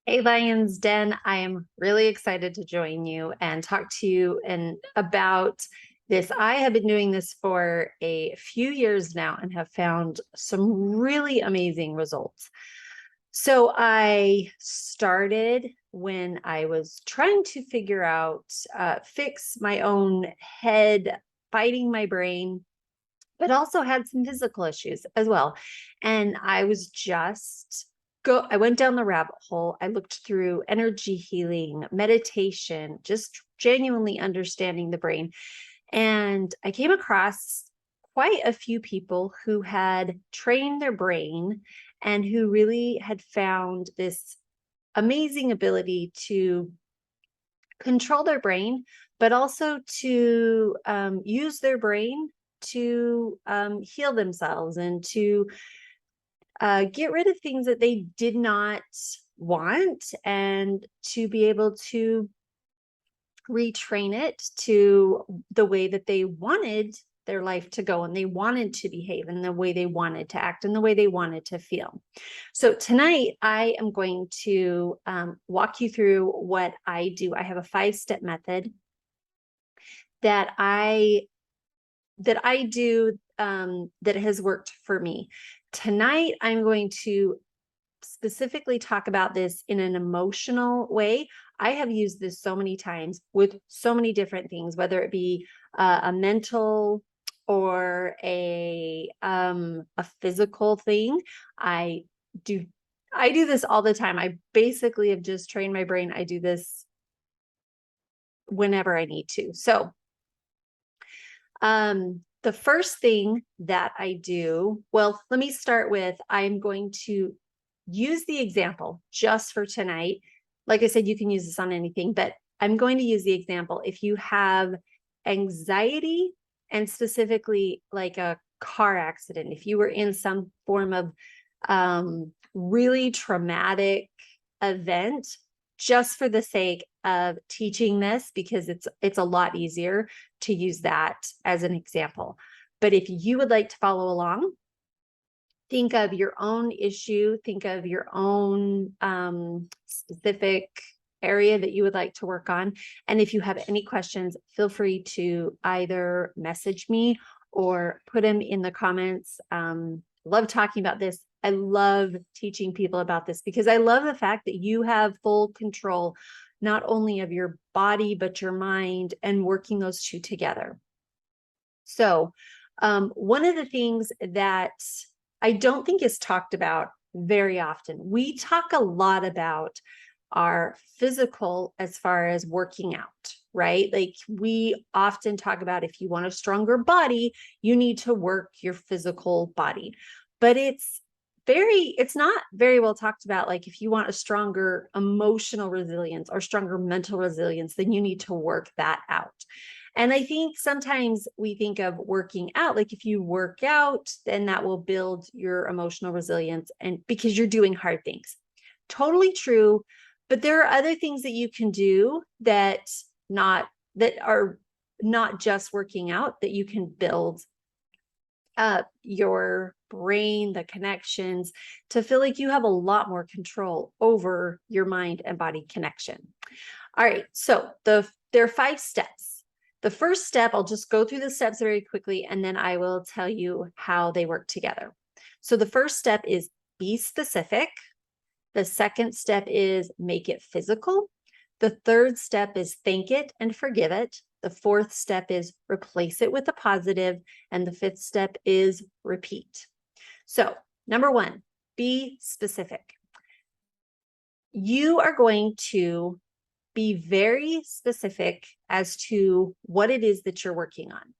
Hey, Lions Den. I am really excited to join you and talk to you about this. I have been doing this for a few years now and have found some really amazing results. So I started when I was trying to figure out, fix my own head, fighting my brain, but also had some physical issues as well. And I was just I went down the rabbit hole. I looked through energy healing, meditation, just genuinely understanding the brain. And I came across quite a few people who had trained their brain and who really had found this amazing ability to control their brain, but also to use their brain to heal themselves and to get rid of things that they did not want and to be able to retrain it to the way that they wanted their life to go and they wanted to behave in the way they wanted to act and the way they wanted to feel. So tonight I am going to walk you through what I do. I have a 5-step method that I do that has worked for me. Tonight I'm going to specifically talk about this in an emotional way. I have used this so many times with so many different things, whether it be a mental or a physical thing. I do I do this all the time. I basically have just trained my brain. I do this whenever I need to. So, the first thing that I do, well, let me start with I'm going to use the example just for tonight. Like I said, you can use this on anything, but I'm going to use the example. If you have anxiety and specifically like a car accident, if you were in some form of really traumatic event, just for the sake of teaching this, because it's a lot easier to use that as an example. But if you would like to follow along, think of your own issue, think of your own specific area that you would like to work on. And if you have any questions, feel free to either message me or put them in the comments. Love talking about this. I love teaching people about this because I love the fact that you have full control, not only of your body, but your mind and working those two together. So, one of the things that I don't think is talked about very often, we talk a lot about our physical as far as working out, right? Like we often talk about if you want a stronger body, you need to work your physical body. But it's not very well talked about. Like if you want a stronger emotional resilience or stronger mental resilience, then you need to work that out. And I think sometimes we think of working out, like if you work out, then that will build your emotional resilience and because you're doing hard things. Totally true. But there are other things that you can do that are not just working out, that you can build up your brain, the connections to feel like you have a lot more control over your mind and body connection. All right. So there are 5 steps. The first step, I'll just go through the steps very quickly, and then I will tell you how they work together. So the first step is be specific. The second step is make it physical. The third step is thank it and forgive it. The fourth step is replace it with a positive. And the fifth step is repeat. So, number 1, be specific. You are going to be very specific as to what it is that you're working on.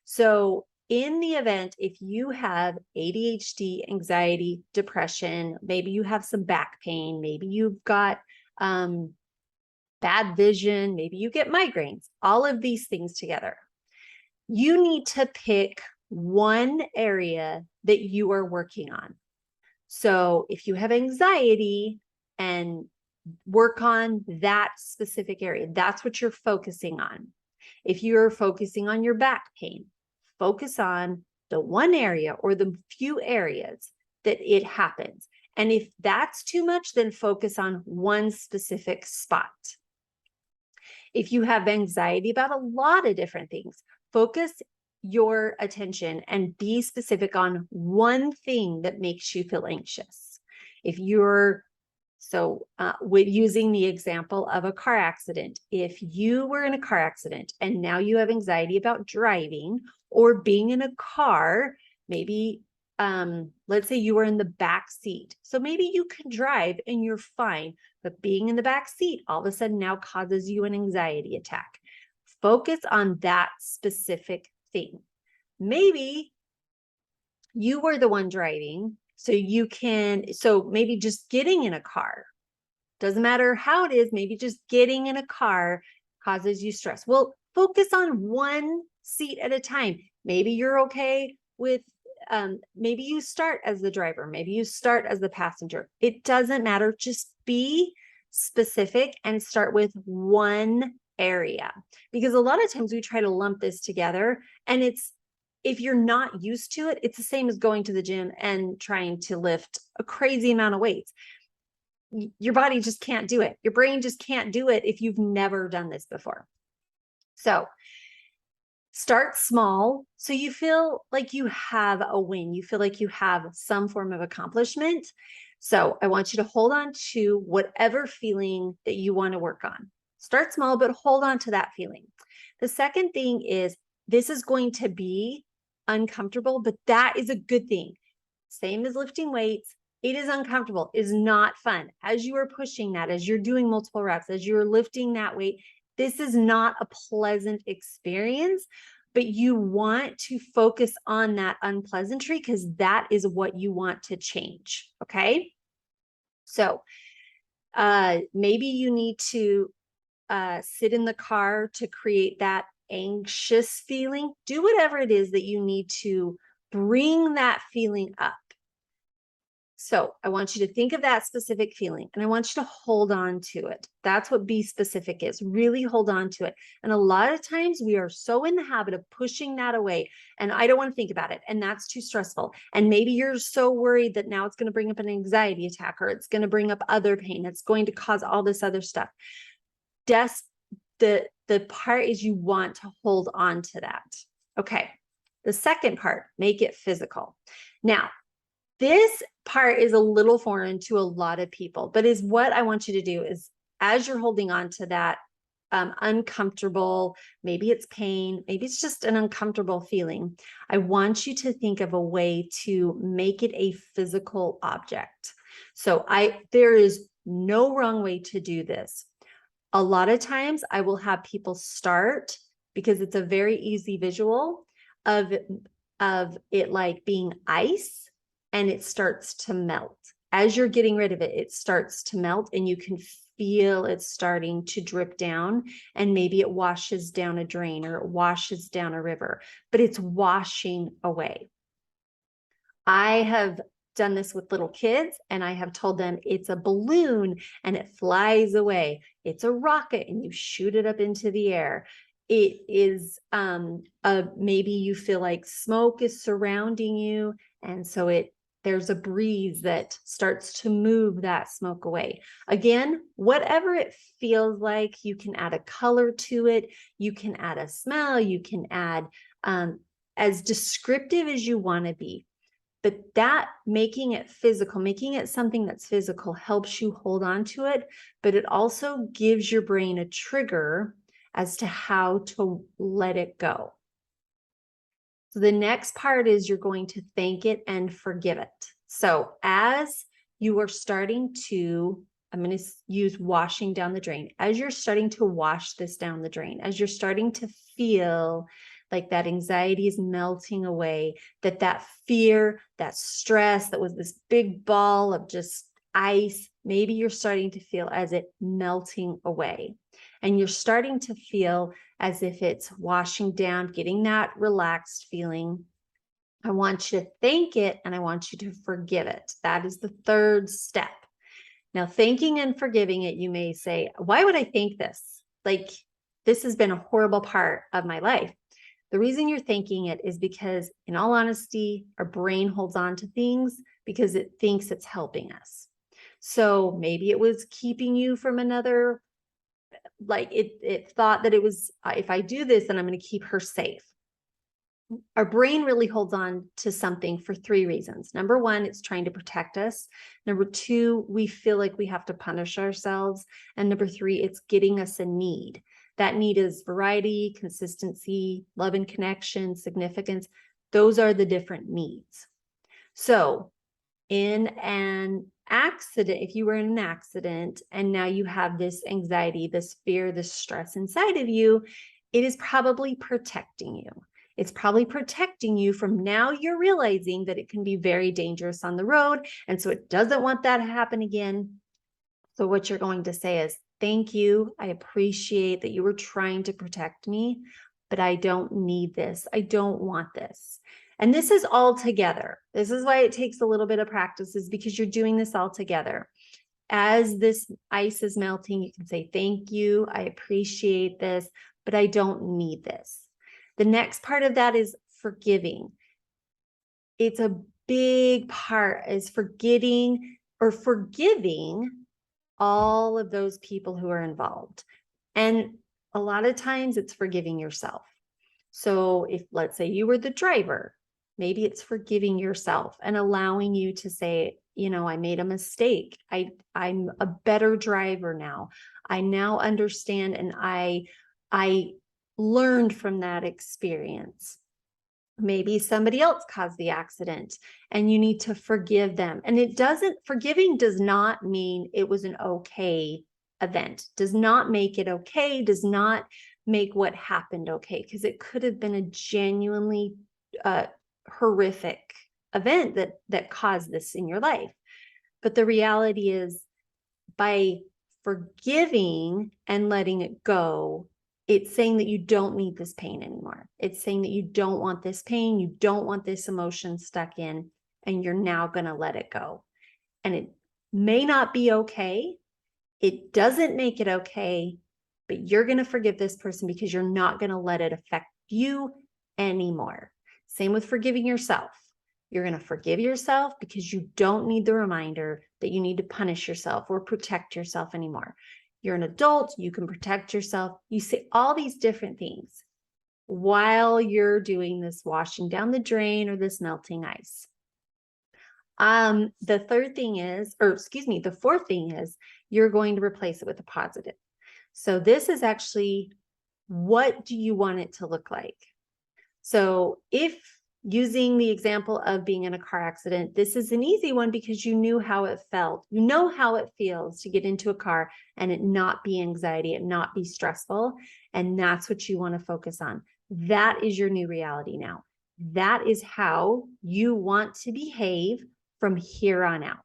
So, in the event, if you have ADHD, anxiety, depression, maybe you have some back pain, maybe you've got bad vision, maybe you get migraines, all of these things together, you need to pick one area that you are working on. So, if you have anxiety and work on that specific area, that's what you're focusing on. If you're focusing on your back pain, focus on the one area or the few areas that it happens And if that's too much, then focus on one specific spot. If you have anxiety about a lot of different things, focus your attention and be specific on one thing that makes you feel anxious. If you're with using the example of a car accident, if you were in a car accident and now you have anxiety about driving or being in a car, maybe let's say you were in the back seat. So maybe you can drive and you're fine, but being in the back seat all of a sudden now causes you an anxiety attack. Focus on that specific thing. Maybe you were the one driving, so maybe just getting in a car, doesn't matter how it is, maybe just getting in a car causes you stress. Well, focus on one seat at a time. Maybe you're okay with, maybe you start as the driver, maybe you start as the passenger. It doesn't matter. Just be specific and start with one area, because a lot of times we try to lump this together, and if you're not used to it, it's the same as going to the gym and trying to lift a crazy amount of weights. Your body just can't do it. Your brain just can't do it if you've never done this before. So start small so you feel like you have a win. You feel like you have some form of accomplishment. So I want you to hold on to whatever feeling that you want to work on. Start small, but hold on to that feeling. The second thing is, this is going to be uncomfortable, but that is a good thing. Same as lifting weights. It is uncomfortable. It is not fun. As you are pushing that, as you're doing multiple reps, as you're lifting that weight, this is not a pleasant experience, but you want to focus on that unpleasantry because that is what you want to change. Okay. So maybe you need to sit in the car to create that anxious feeling. Do whatever it is that you need to bring that feeling up. So I want you to think of that specific feeling and I want you to hold on to it. That's what be specific is. Really hold on to it. And a lot of times we are so in the habit of pushing that away, and I don't want to think about it, and that's too stressful. And maybe you're so worried that now it's going to bring up an anxiety attack, or it's going to bring up other pain. It's going to cause all this other stuff. The part is you want to hold on to that. Okay. The second part, make it physical. Now, this part is a little foreign to a lot of people, but is what I want you to do is, as you're holding on to that uncomfortable, maybe it's pain, maybe it's just an uncomfortable feeling, I want you to think of a way to make it a physical object. So there is no wrong way to do this. A lot of times I will have people start, because it's a very easy visual of it like being ice, and it starts to melt. As you're getting rid of it, it starts to melt and you can feel it starting to drip down, and maybe it washes down a drain or it washes down a river, but it's washing away. I have done this with little kids, and I have told them it's a balloon and it flies away. It's a rocket and you shoot it up into the air. It is maybe you feel like smoke is surrounding you, and so there's a breeze that starts to move that smoke away. Again, whatever it feels like, you can add a color to it, you can add a smell, you can add as descriptive as you want to be. But that making it physical, making it something that's physical, helps you hold on to it, but it also gives your brain a trigger as to how to let it go. So the next part is you're going to thank it and forgive it. So as you are starting to, I'm going to use washing down the drain. As you're starting to wash this down the drain, as you're starting to feel like that anxiety is melting away, that fear, that stress that was this big ball of just ice, maybe you're starting to feel as it melting away. And you're starting to feel as if it's washing down, getting that relaxed feeling. I want you to thank it and I want you to forgive it. That is the third step. Now, thanking and forgiving it, you may say, why would I thank this? Like, this has been a horrible part of my life. The reason you're thanking it is because, in all honesty, our brain holds on to things because it thinks it's helping us. So maybe it was keeping you from another, like it thought that it was, if I do this, then I'm going to keep her safe. Our brain really holds on to something for three reasons. Number one, it's trying to protect us. Number two, we feel like we have to punish ourselves. And number three, it's getting us a need. That need is variety, consistency, love and connection, significance. Those are the different needs. So in an accident, if you were in an accident and now you have this anxiety, this fear, this stress inside of you, it is probably protecting you. It's probably protecting you from, now you're realizing that it can be very dangerous on the road. And so it doesn't want that to happen again. So what you're going to say is, thank you. I appreciate that you were trying to protect me, but I don't need this. I don't want this. And this is all together. This is why it takes a little bit of practice, is because you're doing this all together. As this ice is melting, you can say, thank you. I appreciate this, but I don't need this. The next part of that is forgiving. It's a big part, is forgetting or forgiving all of those people who are involved. And a lot of times it's forgiving yourself. So if, let's say you were the driver, maybe it's forgiving yourself and allowing you to say, you know, I made a mistake. I'm a better driver now. I now understand, and I learned from that experience. Maybe somebody else caused the accident and you need to forgive them. And forgiving does not mean it was an okay event, does not make it okay, does not make what happened okay, because it could have been a genuinely horrific event that caused this in your life. But the reality is, by forgiving and letting it go, it's saying that you don't need this pain anymore. It's saying that you don't want this pain, you don't want this emotion stuck in, and you're now going to let it go. And it may not be okay. It doesn't make it okay, but you're going to forgive this person because you're not going to let it affect you anymore. Same with forgiving yourself. You're going to forgive yourself because you don't need the reminder that you need to punish yourself or protect yourself anymore. You're an adult, you can protect yourself. You say all these different things while you're doing this washing down the drain or this melting ice. The fourth thing is you're going to replace it with a positive. So this is actually, what do you want it to look like? So if, using the example of being in a car accident, this is an easy one because you knew how it felt. You know how it feels to get into a car and it not be anxiety, it not be stressful. And that's what you want to focus on. That is your new reality now. That is how you want to behave from here on out.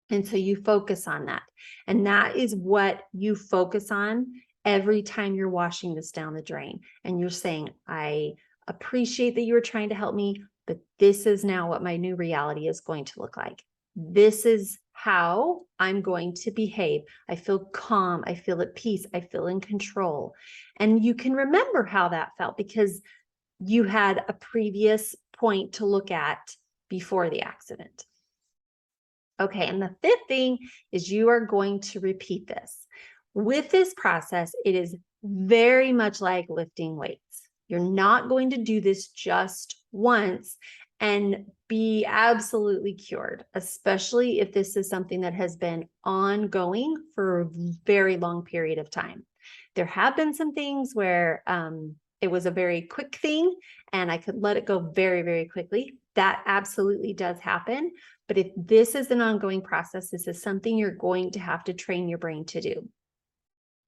And so you focus on that. And that is what you focus on every time you're washing this down the drain. And you're saying, I appreciate that you were trying to help me, but this is now what my new reality is going to look like. This is how I'm going to behave. I feel calm. I feel at peace. I feel in control. And you can remember how that felt because you had a previous point to look at before the accident. Okay, and the fifth thing is you are going to repeat this. With this process, it is very much like lifting weights. You're not going to do this just once and be absolutely cured, especially if this is something that has been ongoing for a very long period of time. There have been some things where it was a very quick thing and I could let it go very, very quickly. That absolutely does happen. But if this is an ongoing process, this is something you're going to have to train your brain to do.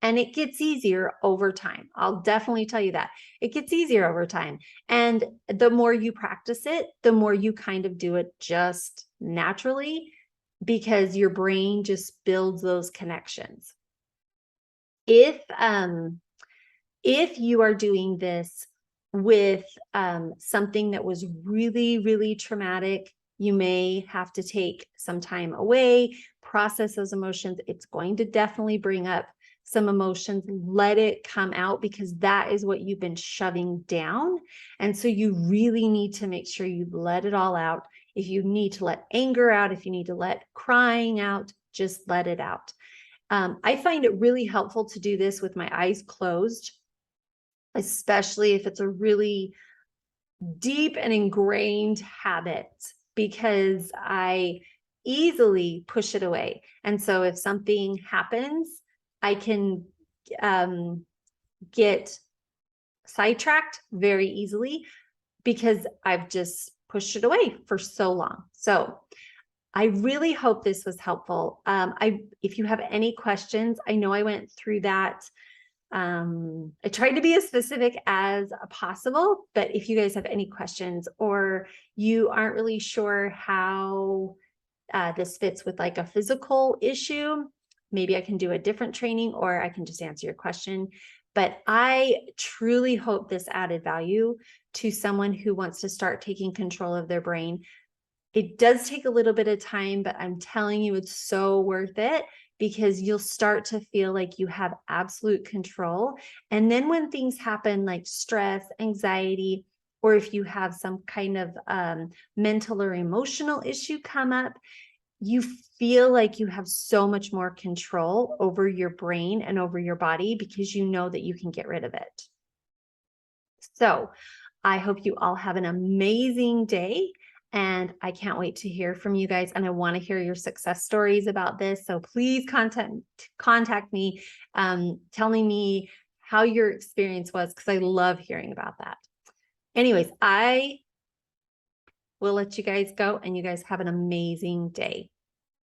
And it gets easier over time. I'll definitely tell you that. It gets easier over time. And the more you practice it, the more you kind of do it just naturally because your brain just builds those connections. If you are doing this with something that was really, really traumatic, you may have to take some time away, process those emotions. It's going to definitely bring up some emotions, let it come out, because that is what you've been shoving down. And so you really need to make sure you let it all out. If you need to let anger out, if you need to let crying out, just let it out. I find it really helpful to do this with my eyes closed, especially if it's a really deep and ingrained habit, because I easily push it away. And so if something happens, I can get sidetracked very easily because I've just pushed it away for so long. So I really hope this was helpful. If you have any questions, I know I went through that. I tried to be as specific as possible, but if you guys have any questions, or you aren't really sure how this fits with like a physical issue, maybe I can do a different training, or I can just answer your question. But I truly hope this added value to someone who wants to start taking control of their brain. It does take a little bit of time, but I'm telling you, it's so worth it, because you'll start to feel like you have absolute control. And then when things happen like stress, anxiety, or if you have some kind of mental or emotional issue come up, you feel like you have so much more control over your brain and over your body, because you know that you can get rid of it. So I hope you all have an amazing day, and I can't wait to hear from you guys. And I want to hear your success stories about this. So please contact me, telling me how your experience was, because I love hearing about that. Anyways, I will let you guys go, and you guys have an amazing day.